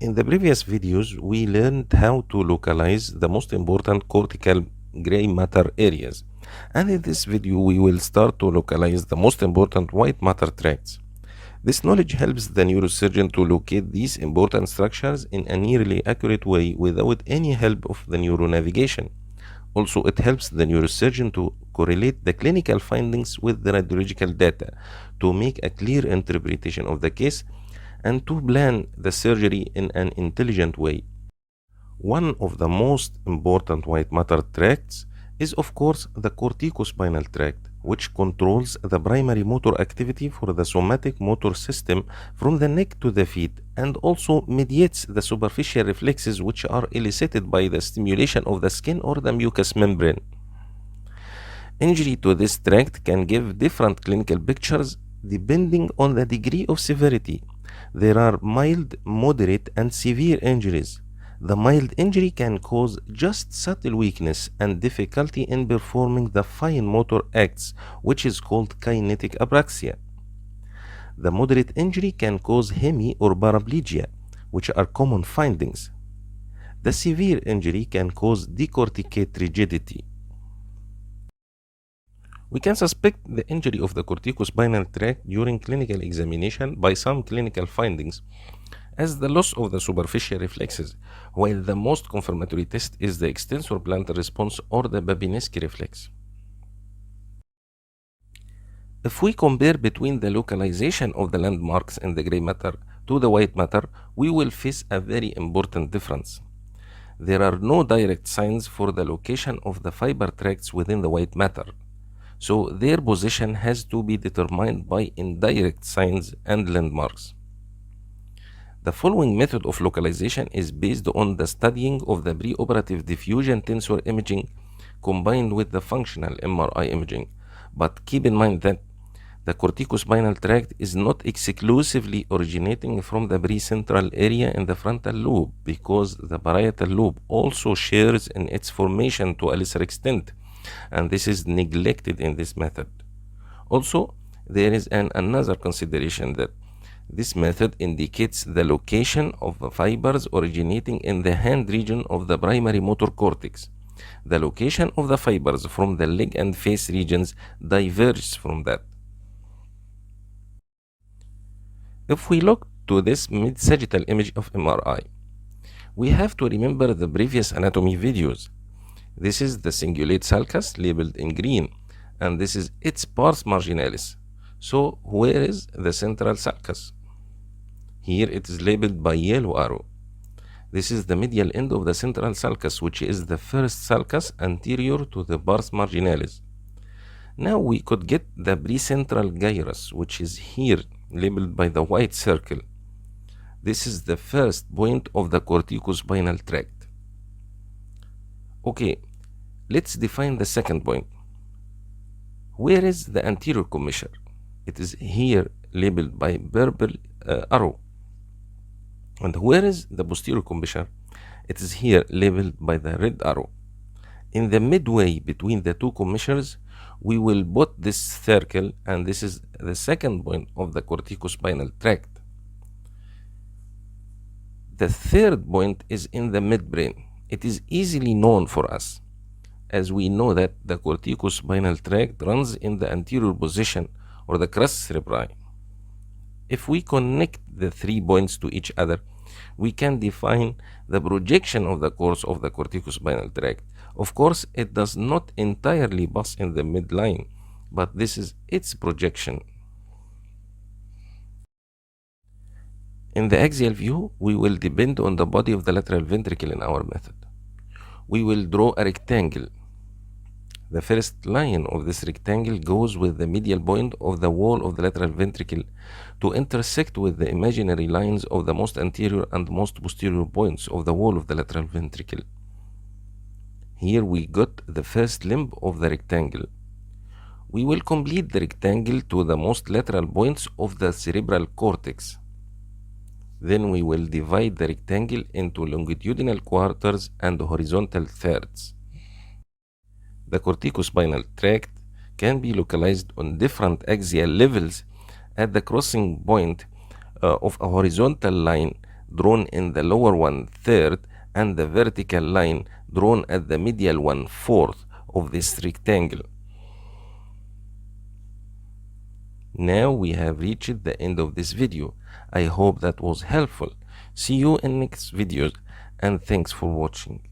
In the previous videos, we learned how to localize the most important cortical gray matter areas. And in this video, we will start to localize the most important white matter tracts. This knowledge helps the neurosurgeon to locate these important structures in a nearly accurate way without any help of the neuronavigation. Also, it helps the neurosurgeon to correlate the clinical findings with the radiological data to make a clear interpretation of the case and to plan the surgery in an intelligent way. One of the most important white matter tracts is of course the corticospinal tract, which controls the primary motor activity for the somatic motor system from the neck to the feet and also mediates the superficial reflexes which are elicited by the stimulation of the skin or the mucous membrane. Injury to this tract can give different clinical pictures depending on the degree of severity. There are mild, moderate, and severe injuries. The mild injury can cause just subtle weakness and difficulty in performing the fine motor acts, which is called kinetic apraxia. The moderate injury can cause hemi or paraplegia, which are common findings. The severe injury can cause decorticate rigidity. We can suspect the injury of the corticospinal tract during clinical examination by some clinical findings, as the loss of the superficial reflexes, while the most confirmatory test is the extensor plantar response or the Babinski reflex. If we compare between the localization of the landmarks in the gray matter to the white matter, we will face a very important difference. There are no direct signs for the location of the fiber tracts within the white matter, so their position has to be determined by indirect signs and landmarks. The following method of localization is based on the studying of the preoperative diffusion tensor imaging combined with the functional MRI imaging. But keep in mind that the corticospinal tract is not exclusively originating from the precentral area in the frontal lobe, because the parietal lobe also shares in its formation to a lesser extent, and this is neglected in this method. Also, there is another consideration that this method indicates the location of the fibers originating in the hand region of the primary motor cortex. The location of the fibers from the leg and face regions diverges from that. If we look to this mid-sagittal image of MRI, we have to remember the previous anatomy videos. This is the cingulate sulcus labeled in green, and this is its pars marginalis. So where is the central sulcus? Here it is labeled by yellow arrow. This is the medial end of the central sulcus, which is the first sulcus anterior to the pars marginalis. Now we could get the precentral gyrus, which is here labeled by the white circle. This is the first point of the corticospinal tract. Okay, let's define the second point. Where is the anterior commissure? It is here labeled by purple arrow. And where is the posterior commissure? It is here labeled by the red arrow. In the midway between the two commissures, we will put this circle, and this is the second point of the corticospinal tract. The third point is in the midbrain. It is easily known for us, as we know that the corticospinal tract runs in the anterior position or the crus cerebri. If we connect the 3 points to each other, we can define the projection of the course of the corticospinal tract. Of course, it does not entirely pass in the midline, but this is its projection. In the axial view, we will depend on the body of the lateral ventricle in our method. We will draw a rectangle. The first line of this rectangle goes with the medial point of the wall of the lateral ventricle to intersect with the imaginary lines of the most anterior and most posterior points of the wall of the lateral ventricle. Here we got the first limb of the rectangle. We will complete the rectangle to the most lateral points of the cerebral cortex. Then we will divide the rectangle into longitudinal quarters and horizontal thirds. The corticospinal tract can be localized on different axial levels at the crossing point of a horizontal line drawn in the lower 1/3 and the vertical line drawn at the medial 1/4 of this rectangle. Now we have reached the end of this video. I hope that was helpful. See you in next videos and thanks for watching.